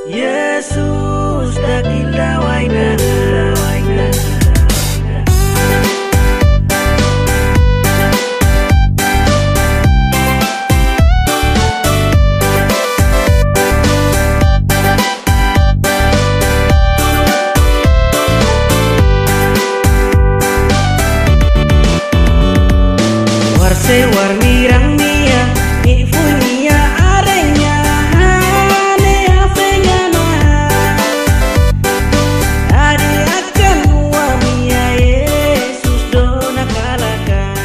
Yesus dakilah waina. Warse warmirang mia ifunia arenya hane afenya na adi akan uamia Yesus dona kalakan.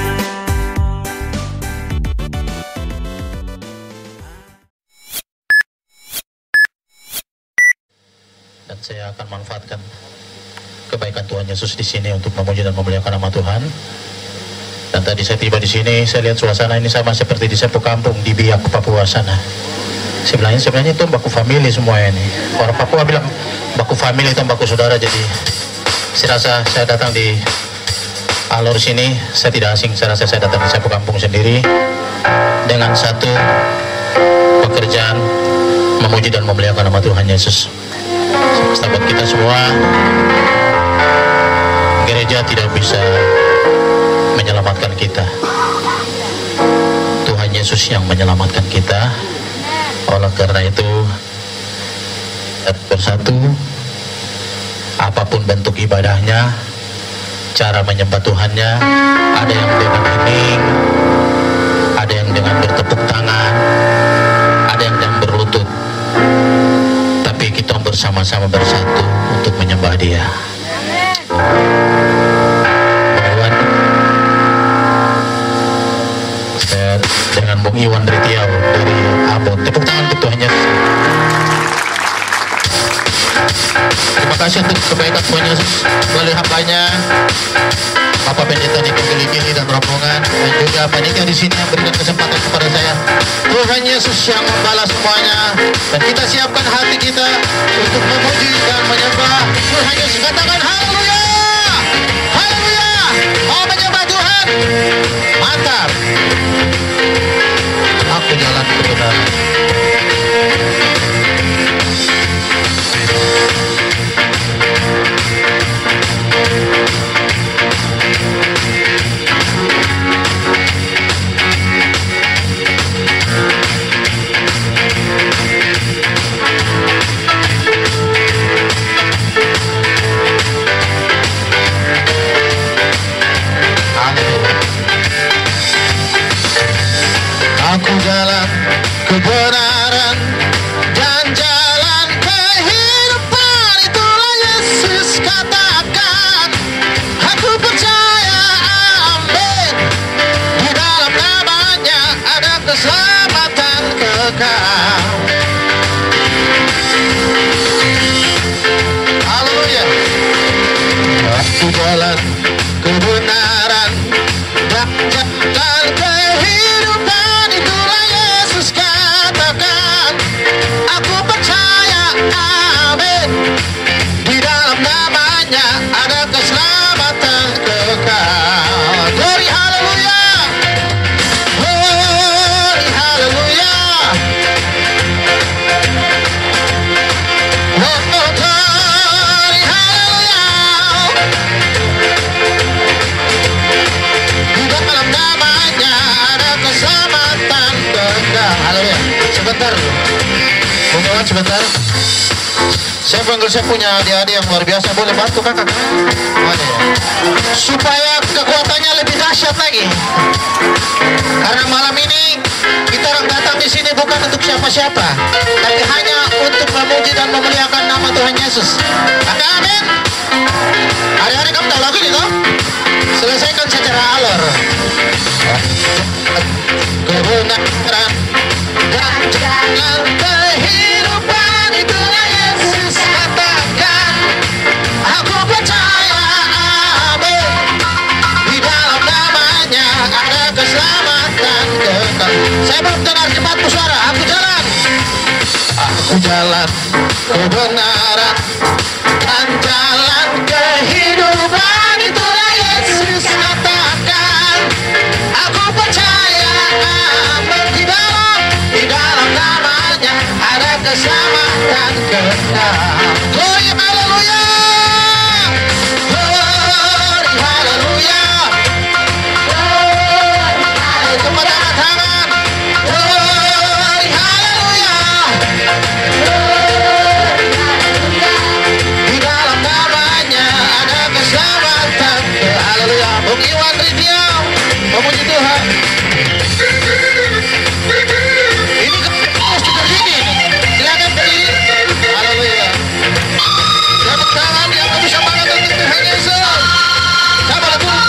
Dan saya akan manfaatkan kebaikan Tuhan Yesus di sini untuk memuji dan memuliakan nama Tuhan. Dan tadi saya tiba di sini, saya lihat suasana ini sama seperti di Sepu Kampung di Biak, Papua sana. Sebenarnya itu baku family semua ini. Orang Papua bilang baku family itu baku saudara. Jadi saya rasa saya datang di Alor sini, saya tidak asing. Saya rasa saya datang di Sepu Kampung sendiri dengan satu pekerjaan memuji dan memuliakan nama Tuhan Yesus. Sahabat kita semua, gereja tidak bisa menyelamatkan kita. Tuhan Yesus yang menyelamatkan kita. Oleh karena itu, bersatu, apapun bentuk ibadahnya, cara menyembah Tuhannya, ada yang dengan hening, ada yang dengan bertepuk tangan, ada yang dengan berlutut, tapi kita bersama-sama bersatu untuk menyembah Dia. Dengan Bung Iwan dari Tiau dari Abot, tepuk tangan untuk Tuhan Yesus. Terima kasih untuk kebaikan Tuhan Yesus melalui hambanya Bapak Pendeta Niko Gili-Gili dan rombongan, dan juga panitia di sini yang berikan kesempatan kepada saya. Tuhan Yesus yang membalas semuanya, dan kita siapkan hati kita untuk memuji dan menyembah Tuhan Yesus. Katakan haleluya, haleluya. Mau menyembah Tuhan? Mantap. Aku jalan kebenaran. Aku jalan kebenaran dan jalan kehidupan, itulah Yesus katakan. Aku percaya, amin. Di dalam namanya ada keselamatan kekal. Haleluya. Aku jalan kebenaran dan jalan kehidupan, itulah Yesus katakan. Aku percaya, amin. Di dalam namanya ada keselamatan kekal. Glory haleluya, glory haleluya, oh, glory haleluya. Di dalam namanya ada keselamatan kekal. Haleluya. Sebentar, Bung Iwan, sebentar. Saya panggil, saya punya adik-adik yang luar biasa. Boleh bantu kakak? Ada ya? Supaya kekuatannya lebih dahsyat lagi. Karena malam ini kita orang datang di sini bukan untuk siapa-siapa, tapi hanya untuk memuji dan memuliakan nama Tuhan Yesus. Kata amin. Hari-hari kamu tahu lagu ini toh? Selesaikan secara alor. Kebenaran dan jalan kehidupan, itulah Yesus katakan. Aku percaya, amin. Di dalam namanya ada keselamatan kekal. Saya belum dengar jemaatku suara. Aku jalan kebenaran dan jalan kehidupan, itulah Yesus katakan. Aku percaya, amin. Di dalam namanya ada keselamatan keselamatan kekal. Goyang haleluya. Glory haleluya. Cepat angkat tangan. Glory haleluya. Di dalam namanya ada keselamatan. Haleluya. Bung Iwan Ridiau memuji Tuhan. Ini harus kita sini. Silakan berdiri. Haleluya. Tepuk tangan yang lebih semangat untuk Tuhan Yesus. Sama lagu kan?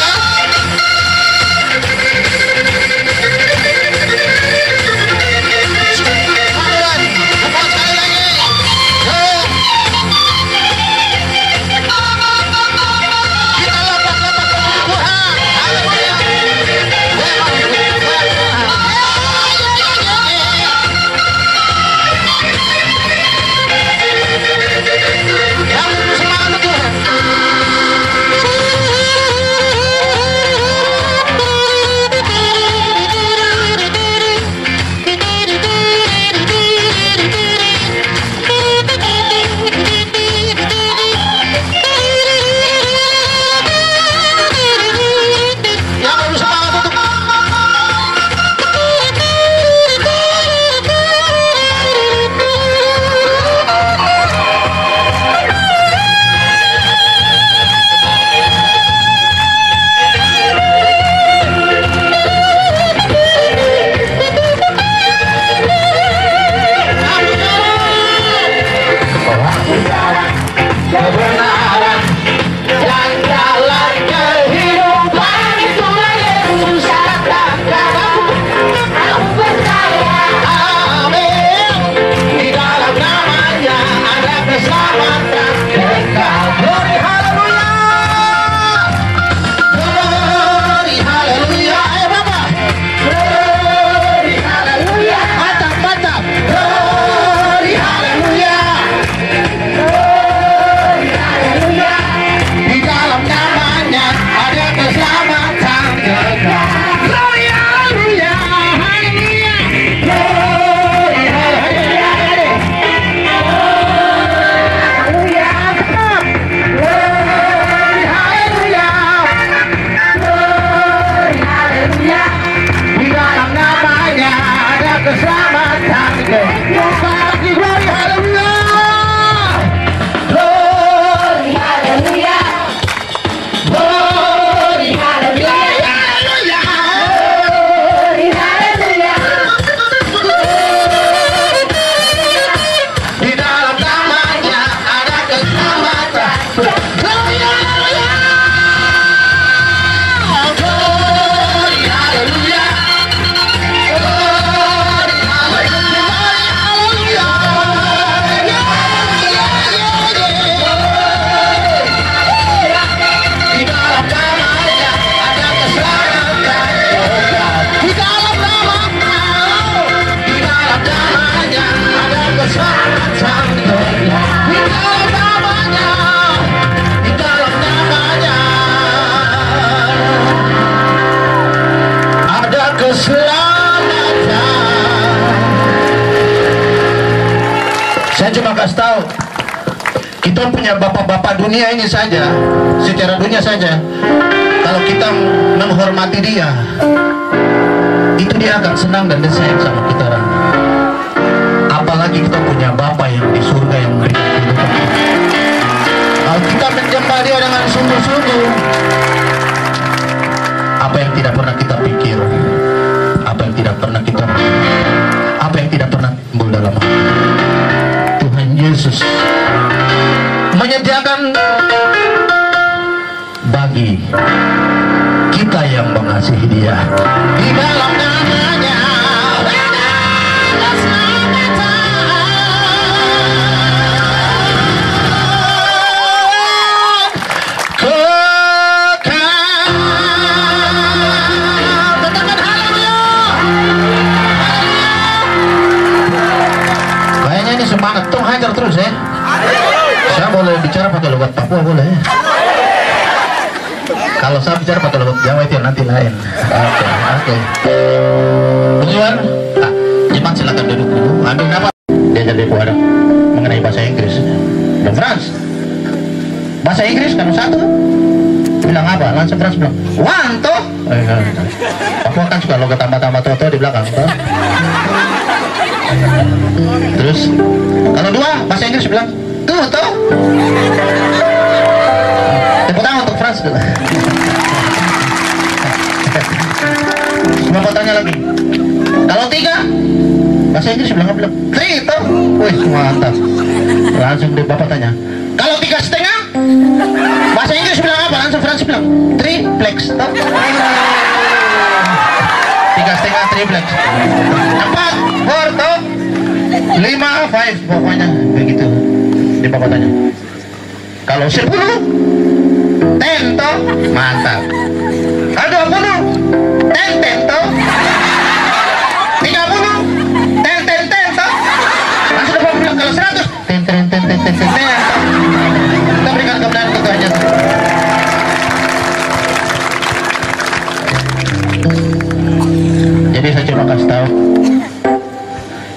Cepat sekali lagi. Yo. Kita lompat-lompat ke Tuhan. Haleluya. Saya cuma kasih tahu, kita punya bapak-bapak dunia ini saja, secara dunia saja, kalau kita menghormati dia, itu dia akan senang dan dia sayang sama kita orang. Apalagi kita punya bapak yang di surga yang memberikan kehidupan. Kalau kita menyembah dia dengan sungguh-sungguh, apa yang tidak pernah kita pikir, apa yang tidak pernah kita, apa yang tidak pernah timbul dalam hati, Tuhan Yesus menyediakan bagi kita yang mengasihi dia. Di dalam namanya ada keselamatan. Kayaknya ini semangat, tong hajar terus ya. Saya boleh bicara pakai logat Papua boleh. Kalau saya bicara pakai logat Jawa itu nanti lain. Oke. Tujuan, cepat silakan duduk dulu. Ambil nafas. Dia jadi puara mengenai mengenai bahasa Inggris. Dan Frans, bahasa Inggris kan satu bilang apa? Langsung Frans bilang one toh. Papua kan suka logo tambah-tambah toto di belakang toh. Terus kalau dua bahasa Inggris bilang tuh toh. Tepuk tangan untuk Frans. Bapak tanya lagi, kalau tiga bahasa Inggris bilang three toh. Wih mantap. Langsung deh bapak tanya, kalau 3,5 bahasa Inggris bilang apa? Langsung Frans bilang triplex toh. 3,5 triplex. 4 four toh. 5 five pokoknya begitu. Dia bapak tanya, kalau 10 10 toh. Mantap. Kalau 20 10 toh. 30 10 toh. Langsung bapak bilang kalau 100 10 toh. Kita berikan kebenaran ketuanya. Jadi saya cuma kasih tahu,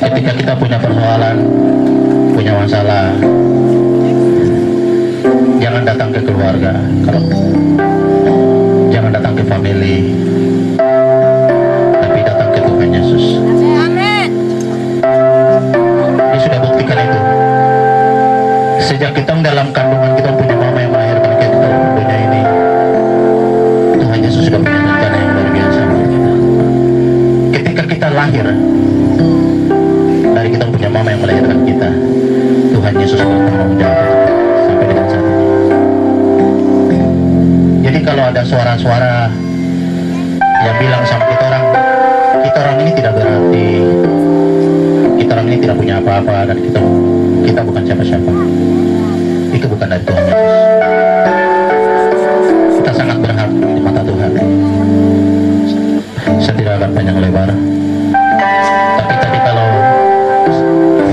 ketika kita punya persoalan, punya masalah, jangan datang ke keluarga, jangan datang ke family, tapi datang ke Tuhan Yesus. Dia sudah buktikan itu. Sejak kita dalam kandungan kita punya mama yang melahirkan kita ke dunia ini, Tuhan Yesus sudah punya rencana yang luar biasa buat kita. Ketika kita lahir, dari kita punya mama yang melahirkan kita, Tuhan Yesus bertanggung jawab sampai dengan saat ini. Jadi kalau ada suara-suara yang bilang sama kita orang ini tidak berarti, kita orang ini tidak punya apa-apa, dan kita bukan siapa-siapa, itu bukan dari Tuhan Yesus. Kita sangat berhak di mata Tuhan. Saya tidak akan panjang lebar, tapi tadi kalau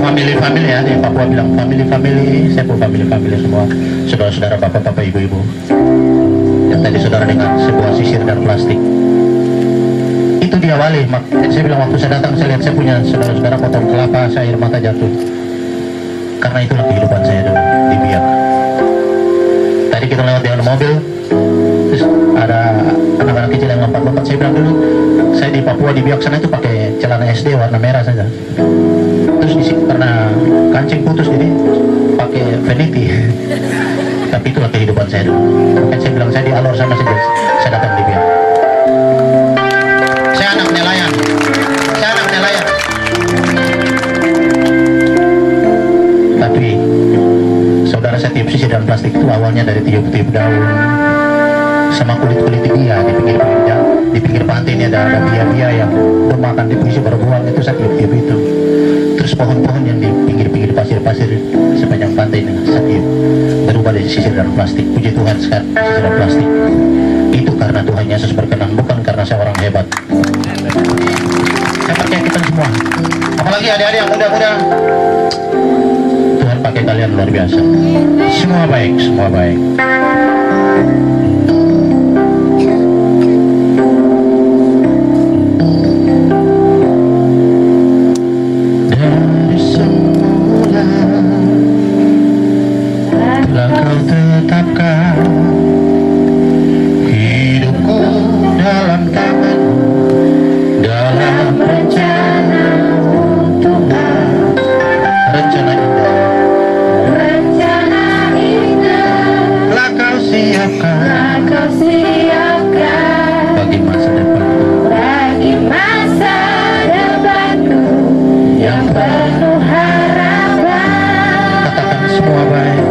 family ya, di Papua bilang family, saya pun family semua, saudara-saudara, bapak-bapak, ibu-ibu. Yang tadi saudara dengan sebuah sisir dan plastik, itu diawali. Saya bilang waktu saya datang, saya lihat saya punya saudara-saudara potong kelapa, saya air mata jatuh. Karena itulah kehidupan saya dulu di Biak. Tadi kita lewat dengan mobil, terus ada anak-anak kecil yang lompat-lompat. Saya bilang dulu, saya di Papua di Biak sana itu pakai celana SD warna merah saja. Terus karena kancing putus jadi pakai vanity. Tapi itulah kehidupan saya dulu. Makanya saya bilang saya di Alor sama saja, saya datang di Biak. Saya anak nelayan. Tapi saudara, saya tiup sisir dan plastik itu awalnya dari tiup-tiup daun sama kulit-kulit dia di pinggir pantai ini ada bia-bia yang makan di puisi baru buang, itu saya tiup-tiup itu. Terus pohon-pohon yang di pinggir-pinggir pasir-pasir sepanjang pantai ini saya tiup, berubah dari sisir dan plastik. Puji Tuhan, sekarang sisir dan plastik itu karena Tuhan Yesus berkenan, bukan karena saya orang hebat. Saya percaya kita semua, apalagi adik-adik yang muda-muda, Tuhan pakai kalian luar biasa. Semua baik. Dari semula telah Kau tetapkan hidupku dalam tangan-Mu, dalam rencana Tuhan. Rencana indah telah Kau siapkan bagi masa depanku yang penuh harapan. Katakan semua baik.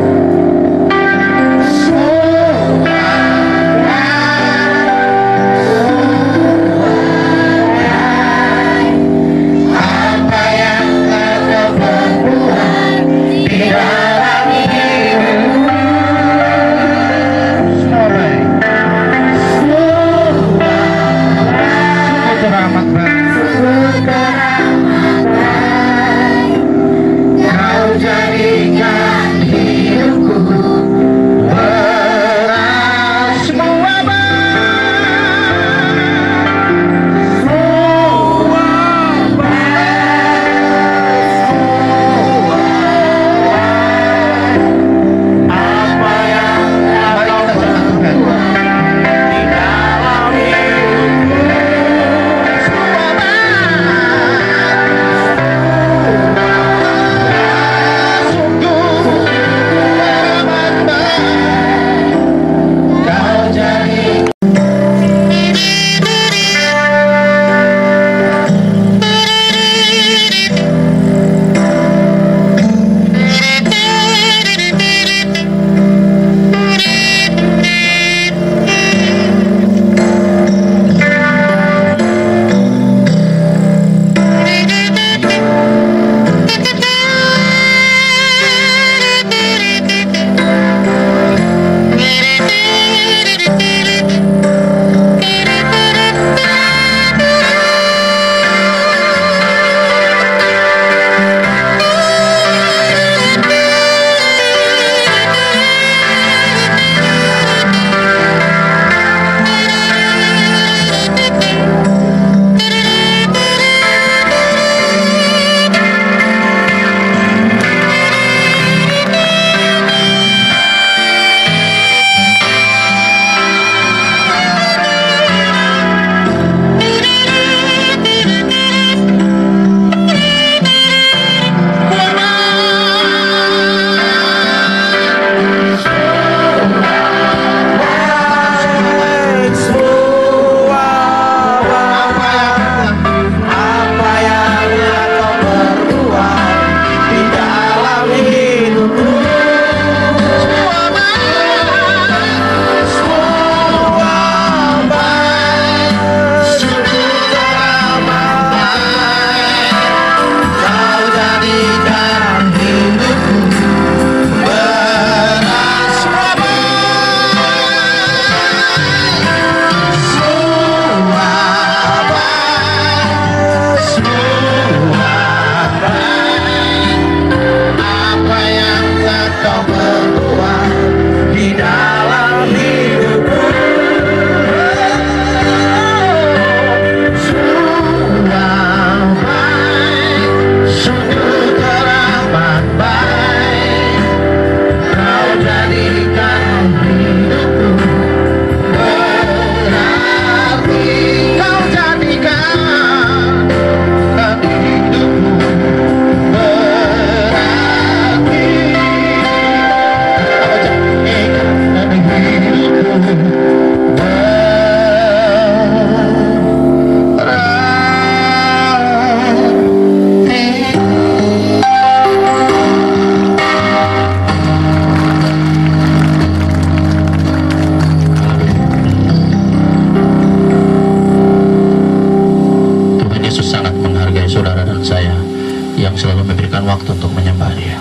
meluangkan waktu untuk menyembah Dia.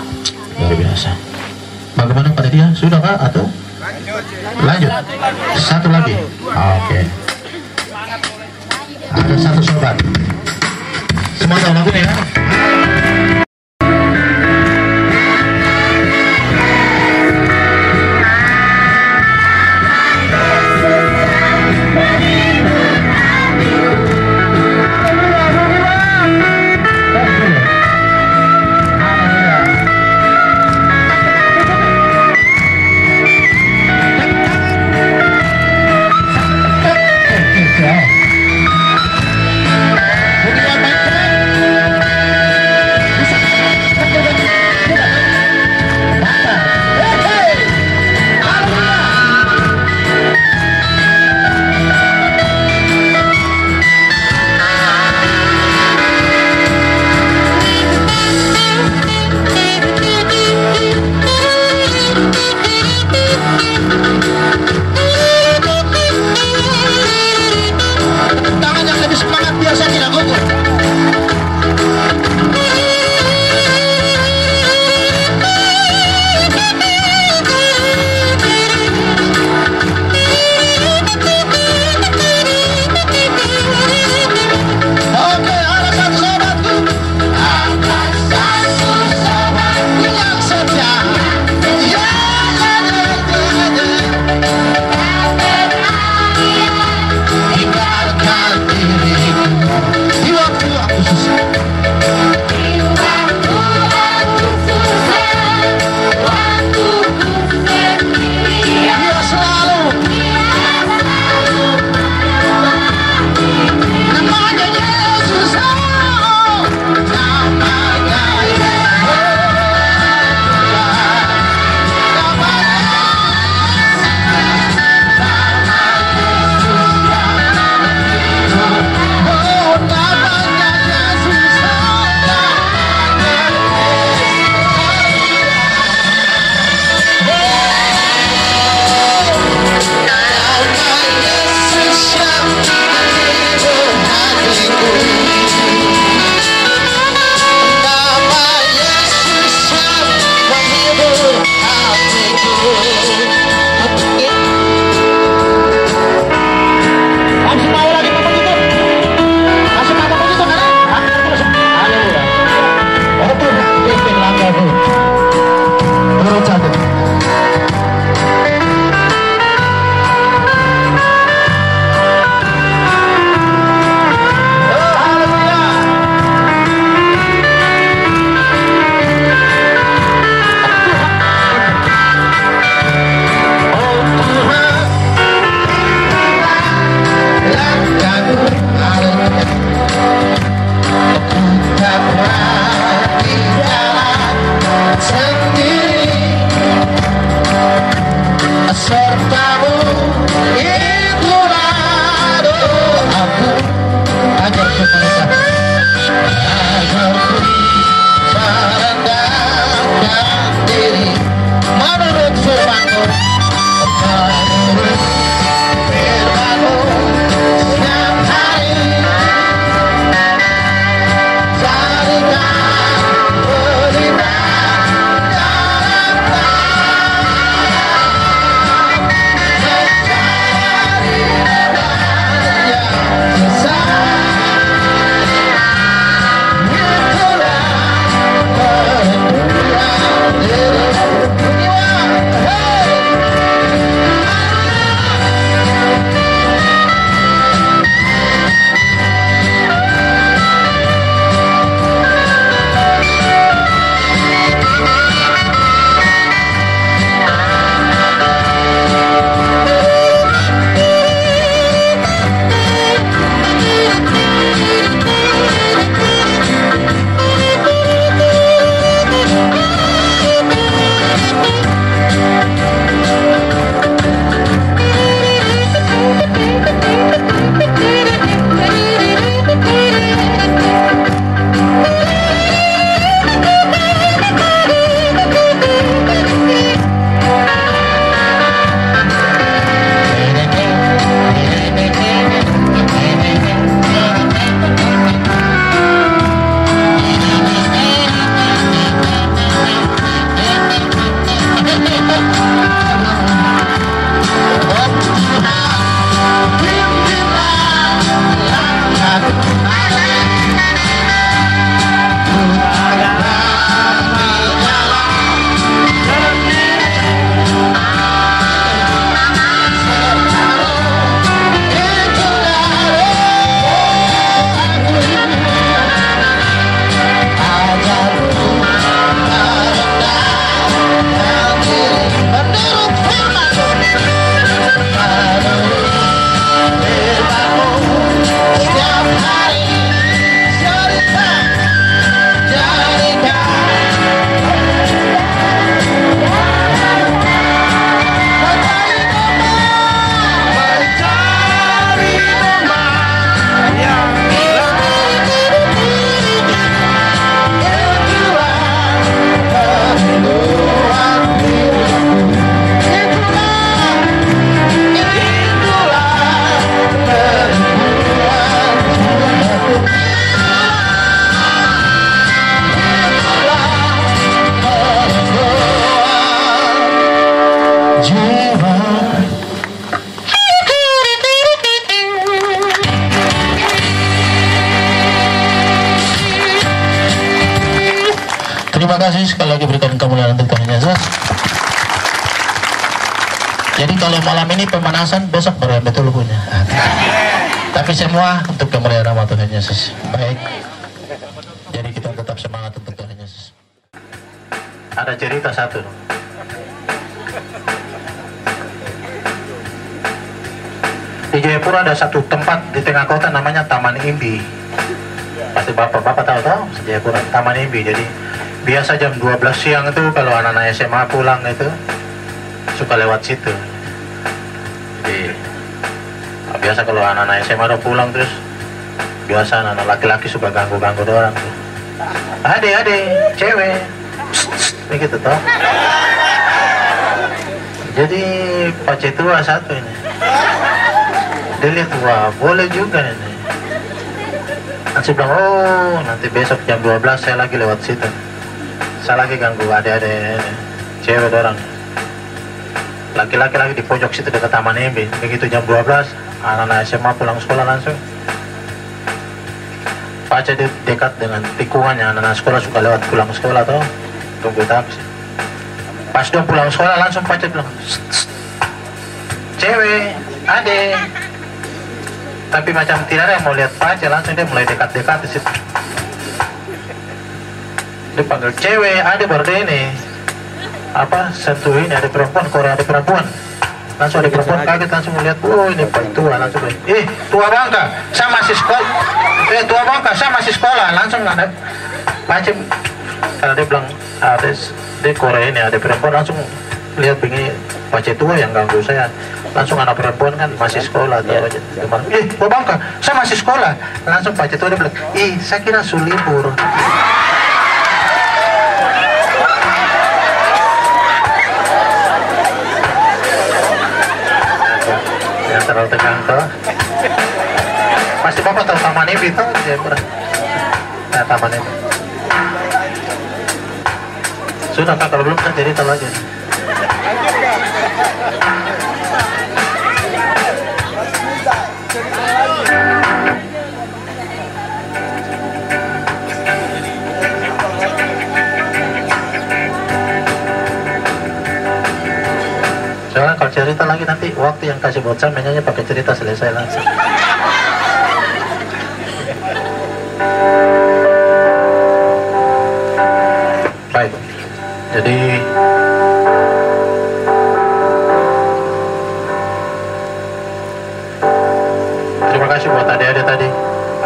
Luar biasa. Bagaimana Pak Dia? Sudah Pak atau lanjut? Satu lagi. Oke. Ada satu sobat. Semua tahu lagunya ya? Terima kasih sekali lagi, berikan kemuliaan untuk Tuhan Yesus. Jadi kalau malam ini pemanasan, besok baru yang betul punya. Tapi semua untuk kemuliaan nama Tuhan Yesus. Baik. Jadi kita tetap semangat untuk Tuhan Yesus. Ada cerita satu. Di Jayapura ada satu tempat di tengah kota namanya Taman Imbi. Pasti bapak tahu Jayapura, Taman Imbi. Jadi biasa jam 12 siang itu kalau anak-anak SMA pulang itu suka lewat situ. Jadi biasa kalau anak-anak SMA udah pulang terus biasa anak laki-laki suka ganggu-ganggu orang tuh. Ade, cewek, begitu toh. Jadi pace tua satu ini. Dia lihat, wah boleh juga ini. Nanti bilang, oh nanti besok jam 12 saya lagi lewat situ. Saya lagi ganggu adik-adik cewek orang. Laki-laki lagi di pojok situ dekat Taman MB. Begitu jam 12, anak-anak SMA pulang sekolah langsung. Paca di dekat dengan tikungannya, anak-anak sekolah suka lewat pulang sekolah tuh, tunggu taksi. Pas dia pulang sekolah langsung paca bilang, cewek, adek. Tapi macam tidak ada yang mau lihat paca, langsung dia mulai dekat-dekat di situ. Dia panggil cewek, adek baru dia ini. Apa sentuh ini ada perempuan, Korea ada perempuan. Langsung ada perempuan kaget, langsung melihat, oh ini tua, langsung tua bangka, saya masih sekolah. Tua bangka, saya masih sekolah. Langsung ada macam, karena dia bilang ada di Korea ini ada perempuan, langsung lihat begini pace tua yang ganggu saya. Langsung anak perempuan kan masih sekolah tuh aja. Tua bangka, saya masih sekolah. Langsung pace tua dia bilang, saya kira sulibur. Terlalu tegang tuh. Pasti bapak tahu Taman Imbi tuh, Jayapura. Nah, Taman Imbi. Sudah kak, kalau belum kan jadi tahu aja. Soalnya kalau cerita lagi nanti waktu yang kasih buat saya menyanyi pakai cerita selesai langsung. Baik, jadi terima kasih buat adik-adik tadi,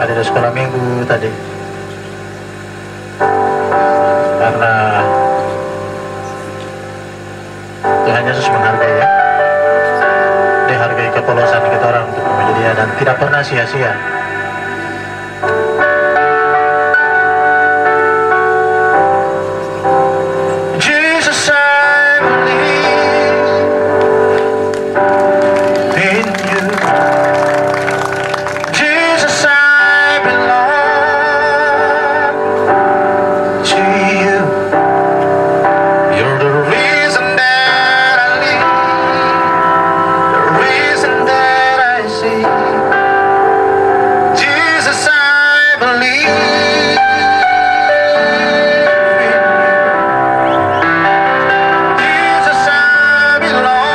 adik sekolah minggu tadi, karena Tuhan Yesus menghargai ya. Dia hargai kepolosan kita orang untuk memuji Dia dan tidak pernah sia-sia. Jesus, I believe in you. Jesus, I belong to you. You're the reason that I live, the reason that I see. Jesus, I believe in you. Jesus, I belong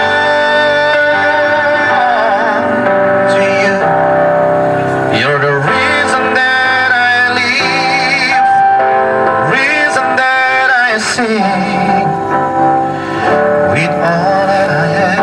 to you. You're the reason that I live, reason that I sing, with all that I am.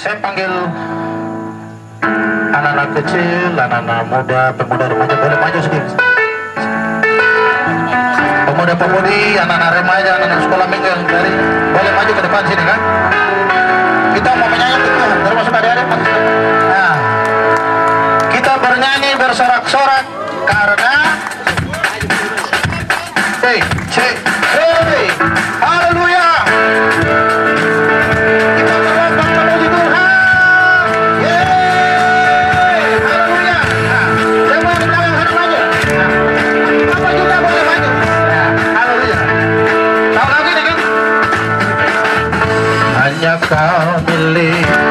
Saya panggil anak-anak kecil, anak-anak muda, pemuda remaja, boleh maju sedikit. Pemuda-pemudi, anak-anak remaja, anak-anak sekolah minggu yang dari, boleh maju ke depan sini kan? Kita mau menyanyi ke Tuhan, termasuk adik-adik. Nah, kita bernyanyi bersorak-sorak karena hey, haleluya. Kita berlambang menuju Tuhan. Yeay, haleluya. Nah, semua di belakang harus maju. Nah, Bapak juga boleh maju. Nah, haleluya. Tahu lagi nih kan? Hanya kau milikku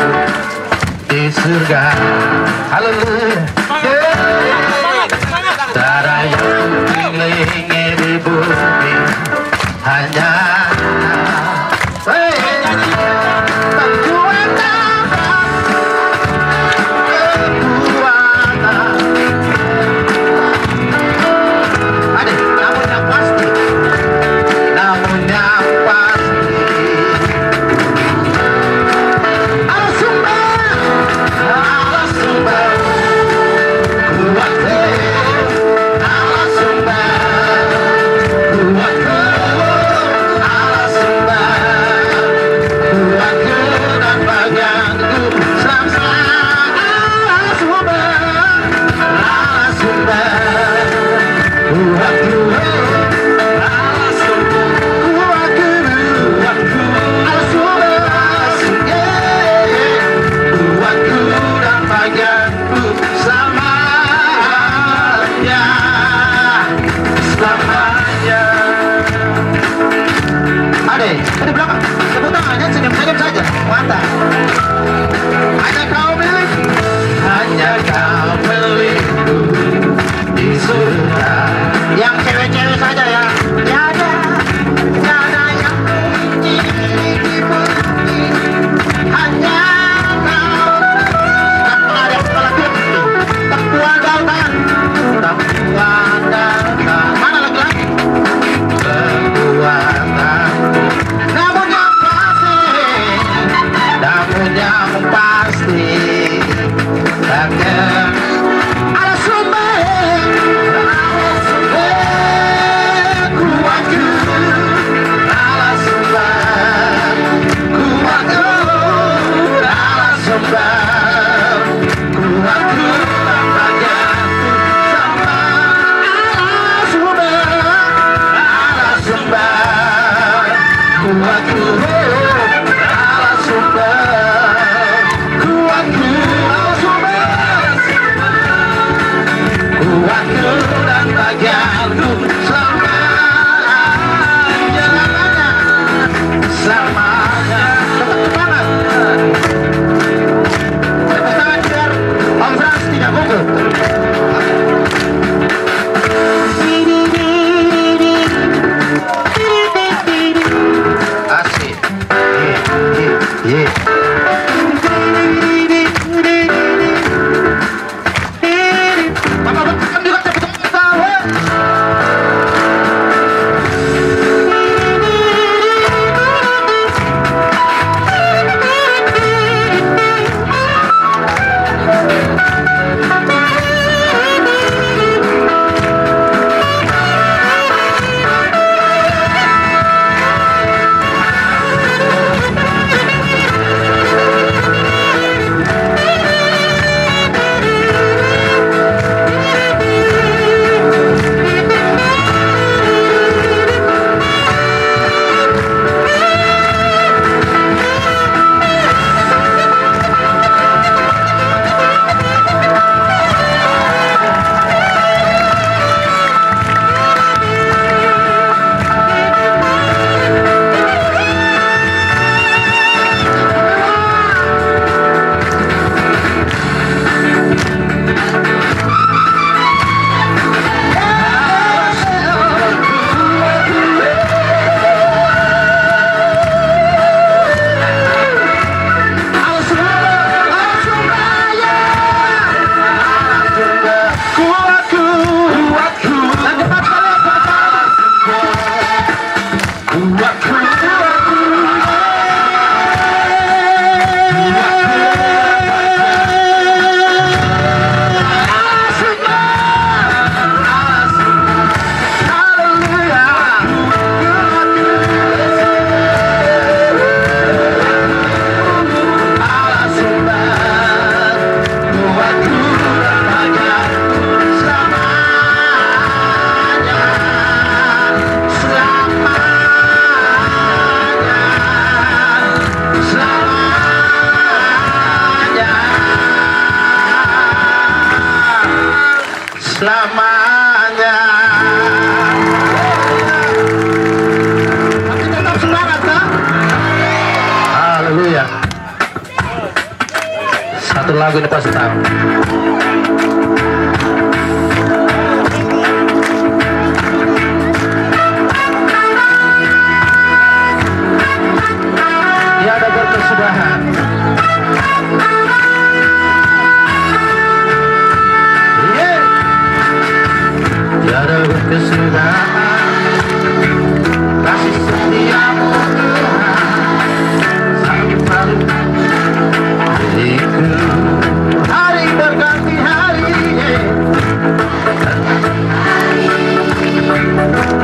di surga. Haleluya. Darah yang mengiringi di bumi hanya di belakang, tepuk tangannya senyum-senyum saja, mantap. Hanya kau milik, hanya kau milikku di surga. Yang cewek-cewek saja ya. Tiada yang kunci di bumi, hanya kau. Tak pernah ada kepala tinggi, tak andalkan, mana lagi-lagi? Namun yang pasti takkan ada sumber kuatku, ada sumber kuatku, ada sumber kuatku, ada sumber kuatku. Dan bagianku selamanya. Tepuk tangan biar Om Frans tidak gugup. Asik. selamanya. Tapi tetap semangat kan? Haleluya. Satu lagu ini pasti tahu. Tiada berkesudahan. Tiada berkesudahan kasih setiamu Tuhan selalu diriku. Hari berganti hari,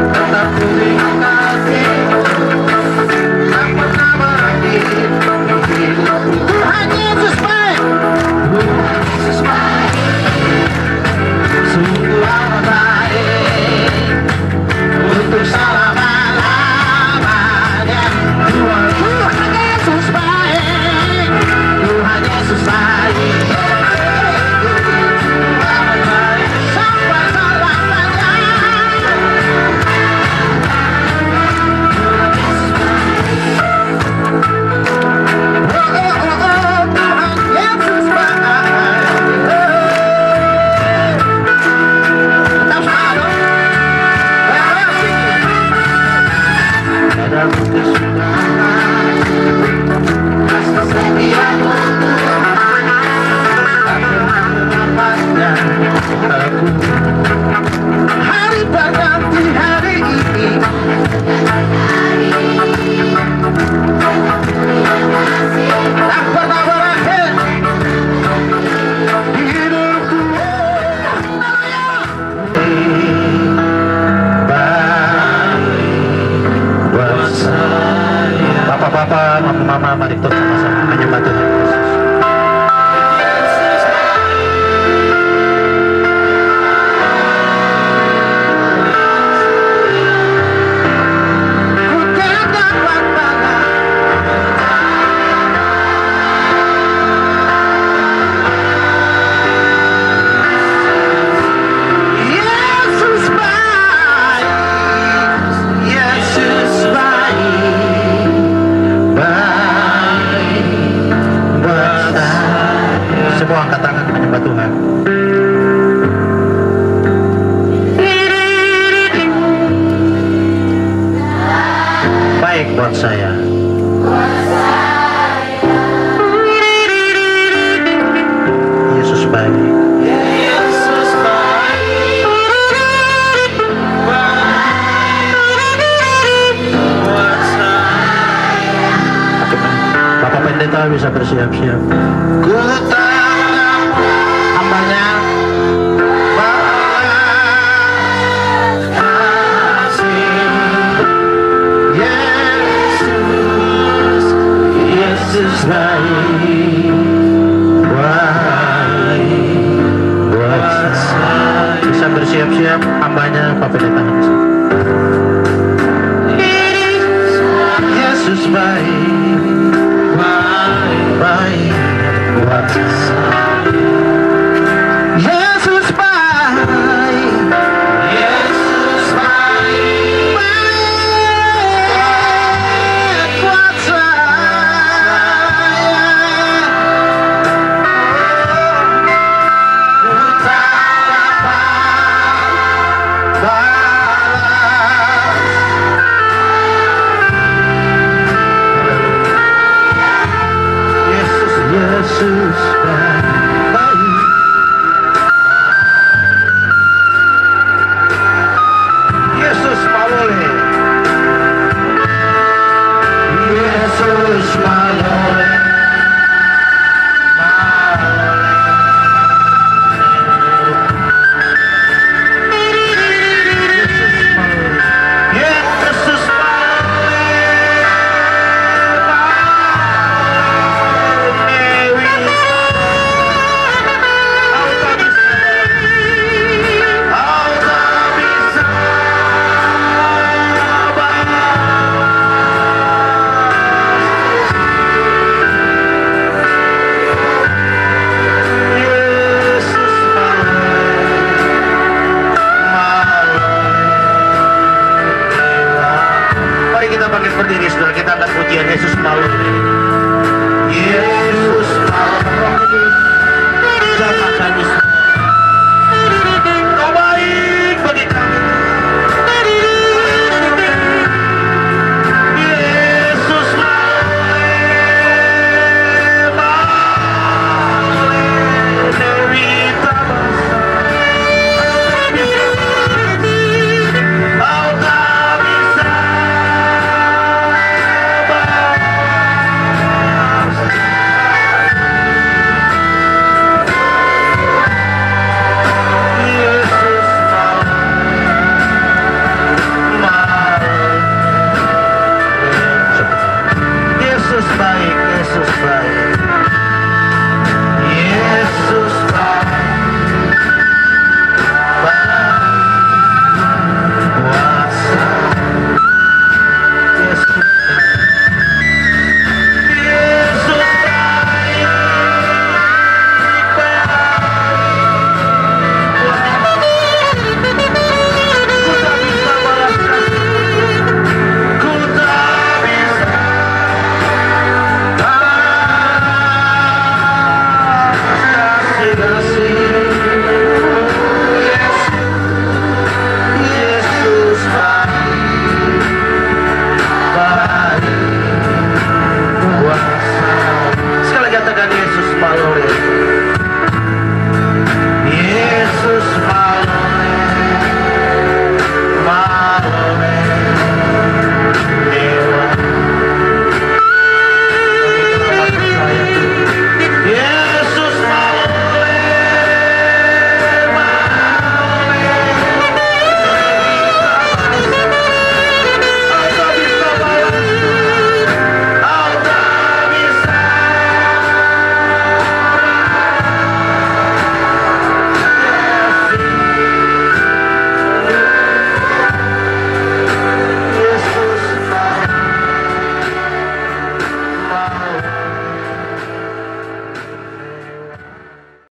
tetap ku kasih, tak pernah berhenti. Tuhan Yesus baik, Tuhan Yesus baik, sungguh amat baik untuk selama-lamanya. Tuhan Yesus baik, Tuhan Yesus baik, amat baik sampai selamanya. Tuhan Yesus hari berganti hari ini, tak pernah berakhir hidupku. Baik buat saya. Bapak-bapak, mama-mama, mari kita sama-sama menyembah Tuhan Yesus. Semua angkat tangan menyembah Tuhan. Baik buat saya. Yesus baik. Yesus baik. Buat saya. Bapak Pendeta bisa bersiap-siap. Ku hambanya balas kasih. Yesus, Yesus baik, baik buat saya. Bisa bersiap-siap hambanya Pak Pendeta. Yesus baik, baik, baik buat saya. Yesus baik, Yesus baik, baik buat saya. Ku tak dapat balas. Yesus, Yesus baik.